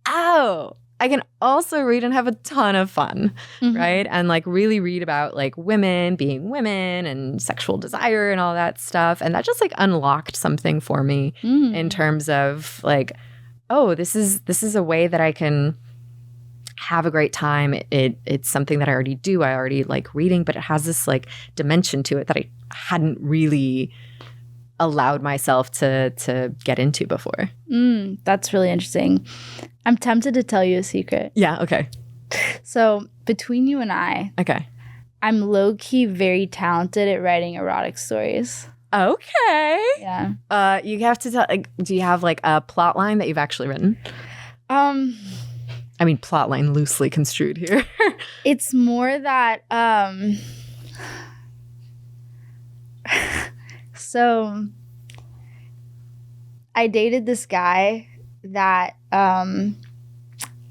oh, I can also read and have a ton of fun, right? And like really read about like women being women and sexual desire and all that stuff. And that just like unlocked something for me in terms of like, oh, this is a way that I can have a great time. It's something that I already do. I already like reading, but it has this like dimension to it that I hadn't really allowed myself to get into before. That's really interesting. I'm tempted to tell you a secret. Yeah, okay. So between you and I, I'm low-key very talented at writing erotic stories. Okay. Yeah. You have to tell, like, do you have like a plot line that you've actually written? I mean, plot line loosely construed here. It's more that, so I dated this guy that,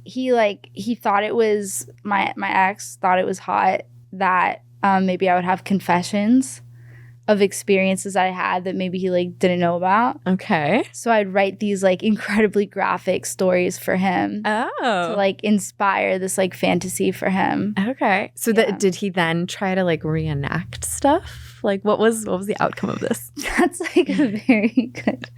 he thought it was, my ex thought it was hot that, maybe I would have confessions of experiences that I had that maybe he like didn't know about. Okay. So I'd write these like incredibly graphic stories for him. To like inspire this like fantasy for him. Okay. So did he then try to like reenact stuff? Like what was the outcome of this? That's like a very good.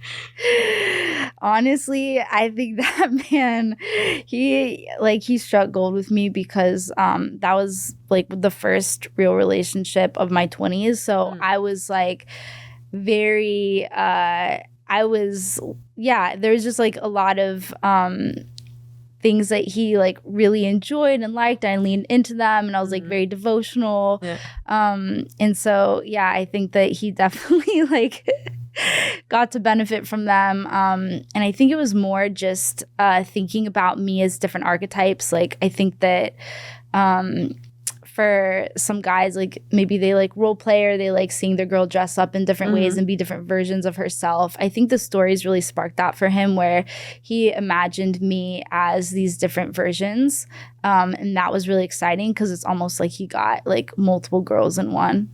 Honestly, I think that man, he struck gold with me because that was like the first real relationship of my 20s. So I was like very there's just like a lot of things that he like really enjoyed and liked, and I leaned into them, and I was like very devotional. And so I think that he definitely like got to benefit from them. And I think it was more just thinking about me as different archetypes. Like I think that for some guys, like maybe they like role play, or they like seeing their girl dress up in different ways and be different versions of herself. I think the stories really sparked that for him, where he imagined me as these different versions. And that was really exciting because it's almost like he got like multiple girls in one.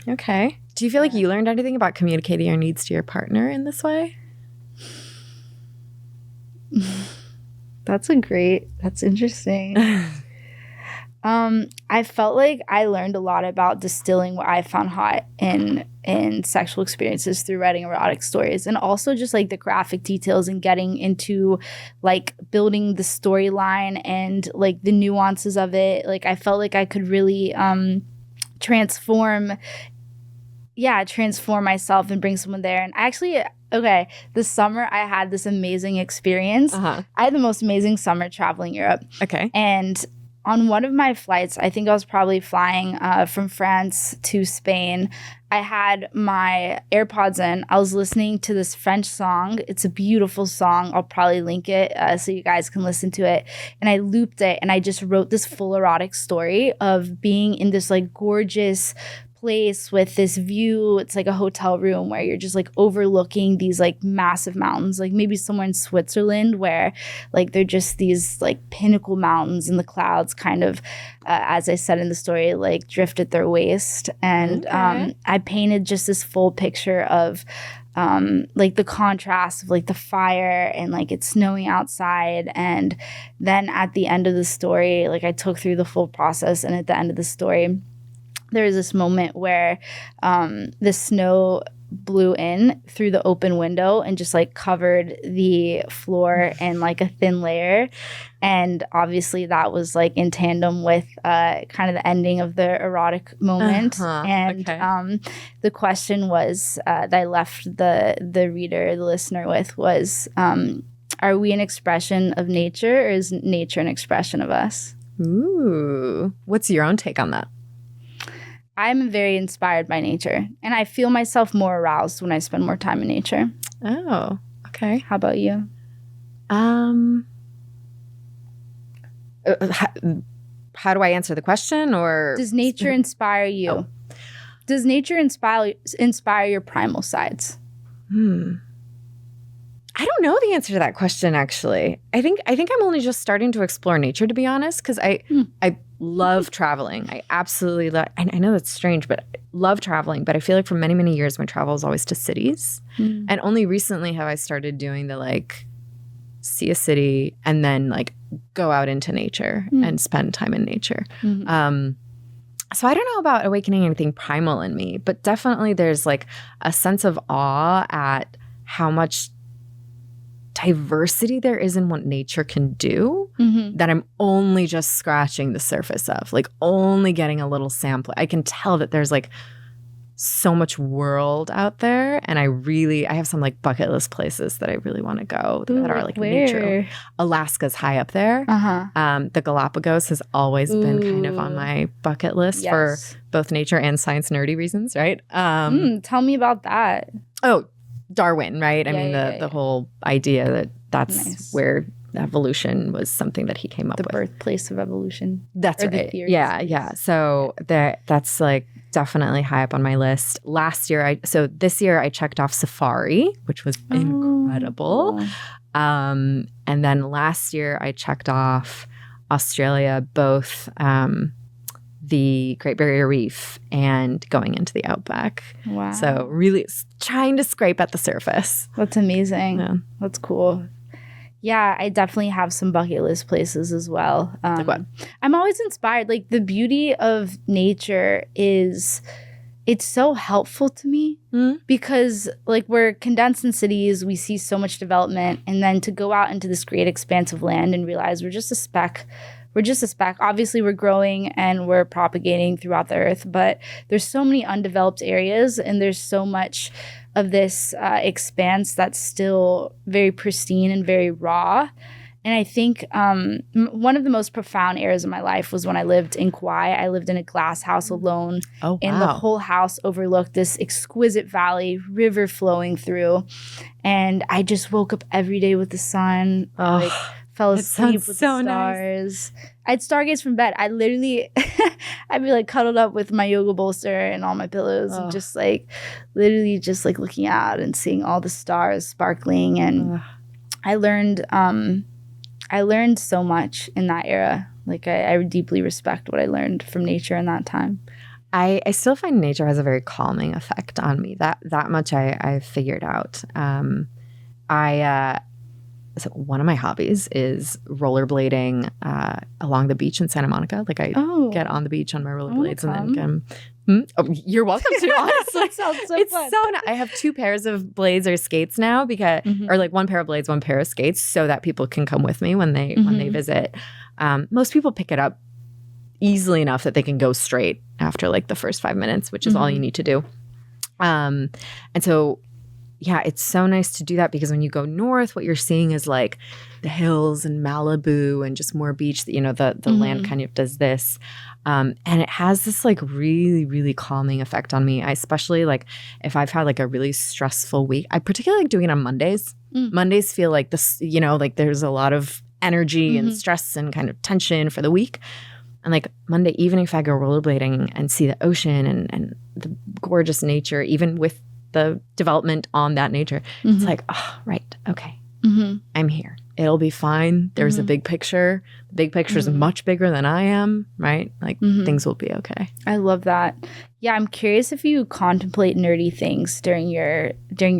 Okay. Do you feel like you learned anything about communicating your needs to your partner in this way? That's interesting. I felt like I learned a lot about distilling what I found hot in sexual experiences through writing erotic stories, and also just like the graphic details and getting into like building the storyline and like the nuances of it. Like I felt like I could really transform myself and bring someone there. And actually, this summer I had this amazing experience. I had the most amazing summer traveling Europe. Okay. And on one of my flights, I think I was probably flying from France to Spain. I had my AirPods in. I was listening to this French song. It's a beautiful song. I'll probably link it so you guys can listen to it. And I looped it, and I just wrote this full erotic story of being in this like gorgeous place with this view. It's like a hotel room where you're just like overlooking these like massive mountains, like maybe somewhere in Switzerland where like they're just these like pinnacle mountains, and the clouds kind of as I said in the story, like drift at their waist. And I painted just this full picture of like the contrast of like the fire and like it's snowing outside. And then at the end of the story, like I took through the full process, and at the end of the story there was this moment where the snow blew in through the open window and just like covered the floor in like a thin layer. And obviously that was like in tandem with kind of the ending of the erotic moment. And the question was that I left the reader, the listener with was, are we an expression of nature, or is nature an expression of us? Ooh. What's your own take on that? I'm very inspired by nature, and I feel myself more aroused when I spend more time in nature. Oh, okay. How about you? How do I answer the question? Or does nature inspire you? Oh. Does nature inspire your primal sides? I don't know the answer to that question, actually. I think I'm only just starting to explore nature, to be honest, because I love traveling. I absolutely love, I know that's strange, but I love traveling. But I feel like for many, many years, my travel is always to cities. And only recently have I started doing the like see a city and then like go out into nature and spend time in nature. So I don't know about awakening anything primal in me, but definitely there's like a sense of awe at how much diversity there is in what nature can do that I'm only just scratching the surface of, like only getting a little sample. I can tell that there's like so much world out there, and I have some like bucket list places that I really want to go that are like nature. Alaska's high up there. The Galapagos has always been kind of on my bucket list for both nature and science nerdy reasons, right? Tell me about that. Oh, Darwin, right? I mean, the whole idea that that's where evolution was something that he came up with. The birthplace of evolution. That's right. Yeah. So that's like definitely high up on my list. This year I checked off safari, which was incredible. And then last year I checked off Australia, both the Great Barrier Reef and going into the outback. Wow. So really trying to scrape at the surface. That's amazing. Yeah. That's cool. Yeah, I definitely have some bucket list places as well. Like what? I'm always inspired. Like the beauty of nature is it's so helpful to me because like we're condensed in cities, we see so much development, and then to go out into this great expanse of land and realize we're just a speck. Obviously, we're growing and we're propagating throughout the earth, but there's so many undeveloped areas, and there's so much of this expanse that's still very pristine and very raw. And I think one of the most profound eras of my life was when I lived in Kauai. I lived in a glass house alone. Oh, wow. And the whole house overlooked this exquisite valley, river flowing through. And I just woke up every day with the sun. Fell asleep with the stars. Nice. I'd stargaze from bed. I'd be like cuddled up with my yoga bolster and all my pillows and just like literally just like looking out and seeing all the stars sparkling. And I learned so much in that era. Like I deeply respect what I learned from nature in that time. I still find nature has a very calming effect on me. That much I've figured out. So one of my hobbies is rollerblading along the beach in Santa Monica. Like I get on the beach on my rollerblades and then you're welcome to, honestly. That sounds so fun. So nice. I have 2 pairs of blades or skates now because or like 1 pair of blades, 1 pair of skates so that people can come with me when they visit. Most people pick it up easily enough that they can go straight after like the first 5 minutes, which is all you need to do. And so yeah, it's so nice to do that because when you go north, what you're seeing is like the hills and Malibu and just more beach. The land kind of does this. And it has this like really, really calming effect on me. I especially like if I've had like a really stressful week, I particularly like doing it on Mondays. Mondays feel like this, like there's a lot of energy and stress and kind of tension for the week. And like Monday evening, if I go rollerblading and see the ocean and the gorgeous nature, even with the development on that nature, it's like, oh, right, okay, I'm here. It'll be fine. There's a big picture. The big picture is much bigger than I am, right? Like things will be okay. I love that. Yeah, I'm curious if you contemplate nerdy things during your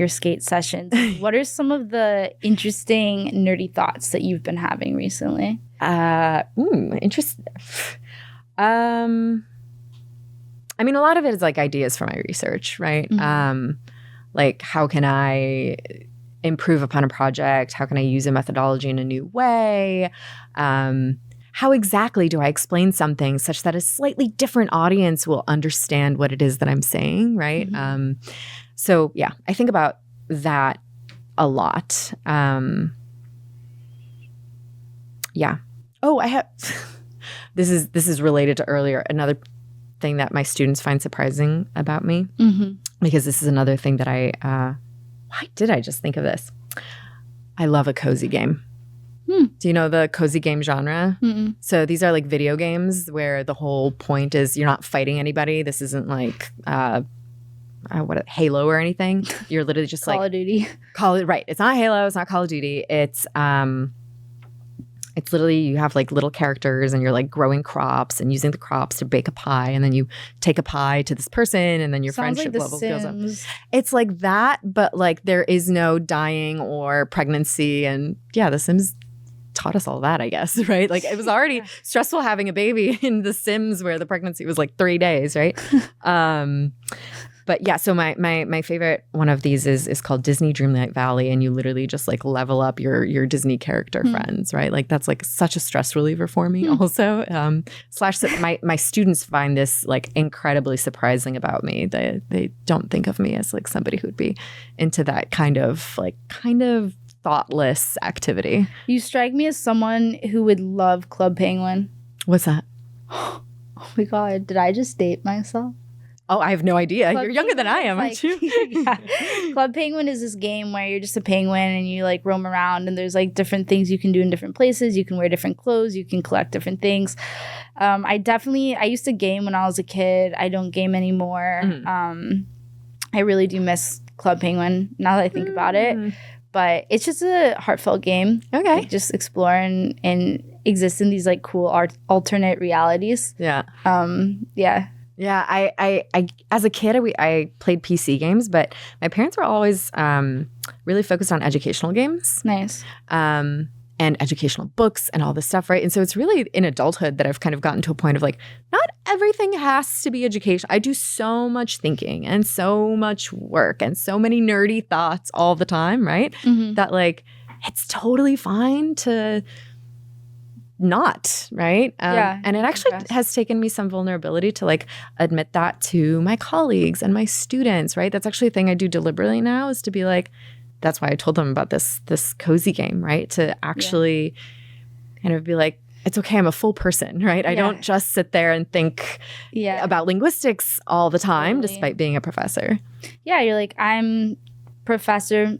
skate sessions. What are some of the interesting nerdy thoughts that you've been having recently? Interesting. I mean, a lot of it is like ideas for my research, right? Like how can I improve upon a project? How can I use a methodology in a new way? How exactly do I explain something such that a slightly different audience will understand what it is that I'm saying, right? So yeah, I think about that a lot. Yeah. Oh, I have this is related to earlier. Another thing that my students find surprising about me, because this is another thing that why did I just think of this? I love a cozy game. Do you know the cozy game genre? So these are like video games where the whole point is you're not fighting anybody. This isn't like Halo or anything. You're literally just Call of Duty. Right. It's not Halo. It's not Call of Duty. It's literally you have like little characters and you're like growing crops and using the crops to bake a pie, and then you take a pie to this person and then your friendship level goes up. It's like that, but like there is no dying or pregnancy. And yeah, The Sims taught us all that, I guess, right? Like it was already stressful having a baby in The Sims where the pregnancy was like 3 days, right? But yeah, so my favorite one of these is called Disney Dreamlight Valley, and you literally just like level up your Disney character friends, right? Like that's like such a stress reliever for me also. My students find this like incredibly surprising about me. They don't think of me as like somebody who'd be into that kind of thoughtless activity. You strike me as someone who would love Club Penguin. What's that? Oh my God, did I just date myself? Oh, I have no idea. Club You're younger than I am, aren't you? Yeah. Club Penguin is this game where you're just a penguin and you like roam around, and there's like different things you can do in different places. You can wear different clothes. You can collect different things. I used to game when I was a kid. I don't game anymore. I really do miss Club Penguin now that I think about it. But it's just a heartfelt game. Okay. Like just explore and exist in these like cool alternate realities. Yeah. Yeah. Yeah, I as a kid, I played PC games, but my parents were always really focused on educational games. Nice. And educational books and all this stuff, right? And so it's really in adulthood that I've kind of gotten to a point of like, not everything has to be education. I do so much thinking and so much work and so many nerdy thoughts all the time, right? That like, it's totally fine to not, right? And it actually has taken me some vulnerability to like admit that to my colleagues and my students, right? That's actually a thing I do deliberately now, is to be like, that's why I told them about this cozy game, right? To actually kind of be like, it's okay, I'm a full person, right? I don't just sit there and think about linguistics all the time, despite being a professor. Yeah, you're like, I'm Professor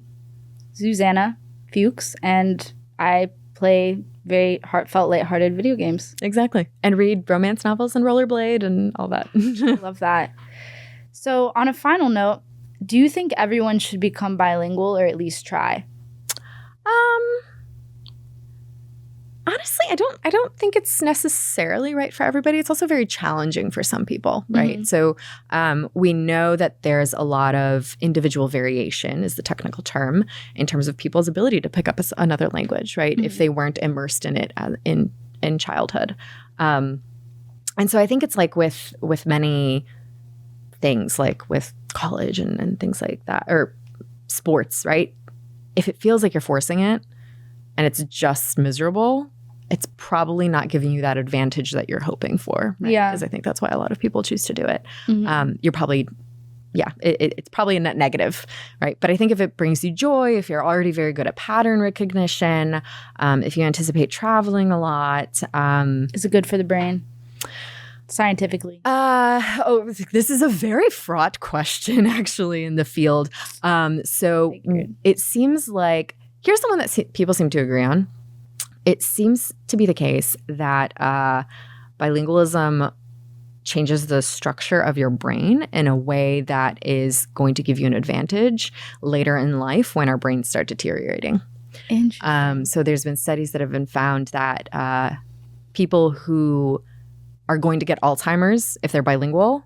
Zuzanna Fuchs, and I play very heartfelt, lighthearted video games. Exactly. And read romance novels and rollerblade and all that. I love that. So on a final note, do you think everyone should become bilingual or at least try? Honestly, I don't think it's necessarily right for everybody. It's also very challenging for some people, right? So we know that there's a lot of individual variation, is the technical term, in terms of people's ability to pick up another language, right? If they weren't immersed in it in childhood. And so I think it's like with many things, like with college and things like that, or sports, right? If it feels like you're forcing it and it's just miserable, it's probably not giving you that advantage that you're hoping for, right? Yeah. Because I think that's why a lot of people choose to do it. You're probably it's probably a net negative, right? But I think if it brings you joy, if you're already very good at pattern recognition, if you anticipate traveling a lot. Is it good for the brain? Scientifically? This is a very fraught question, actually, in the field. So it seems like, here's the one that people seem to agree on. It seems to be the case that bilingualism changes the structure of your brain in a way that is going to give you an advantage later in life when our brains start deteriorating. Interesting. So there's been studies that have been found that people who are going to get Alzheimer's, if they're bilingual,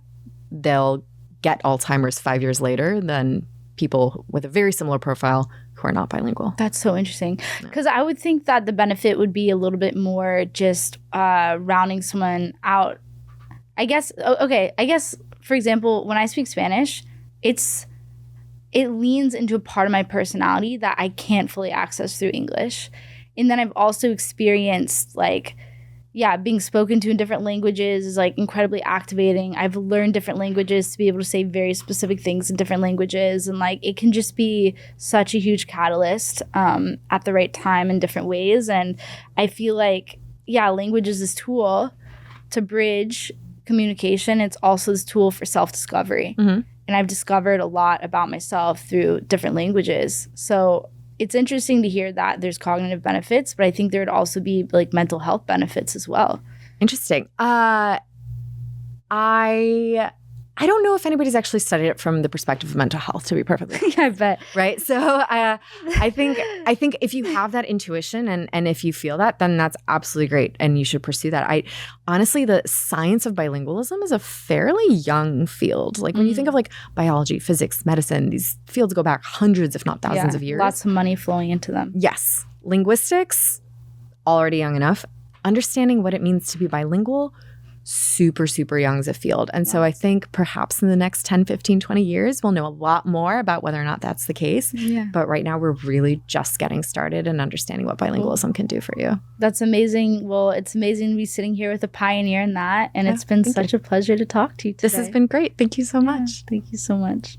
they'll get Alzheimer's 5 years later than people with a very similar profile who are not bilingual. That's so interesting. Because I would think that the benefit would be a little bit more just rounding someone out. I guess, for example, when I speak Spanish, it leans into a part of my personality that I can't fully access through English. And then I've also experienced being spoken to in different languages is incredibly activating. I've learned different languages to be able to say very specific things in different languages. And it can just be such a huge catalyst at the right time in different ways. And I feel language is this tool to bridge communication. It's also this tool for self-discovery. Mm-hmm. And I've discovered a lot about myself through different languages. So it's interesting to hear that there's cognitive benefits, but I think there would also be mental health benefits as well. Interesting. I don't know if anybody's actually studied it from the perspective of mental health, to be perfectly honest. I bet. Right. So I think if you have that intuition and if you feel that, then that's absolutely great. And you should pursue that. Honestly, the science of bilingualism is a fairly young field. When you think of biology, physics, medicine, these fields go back hundreds, if not thousands of years. Lots of money flowing into them. Yes. Linguistics, already young enough. Understanding what it means to be bilingual, super, super young as a field. And so I think perhaps in the next 10, 15, 20 years, we'll know a lot more about whether or not that's the case. Yeah. But right now, we're really just getting started and understanding what bilingualism can do for you. That's amazing. Well, it's amazing to be sitting here with a pioneer in that. And it's been such a pleasure to talk to you today. This has been great. Thank you so much. Thank you so much.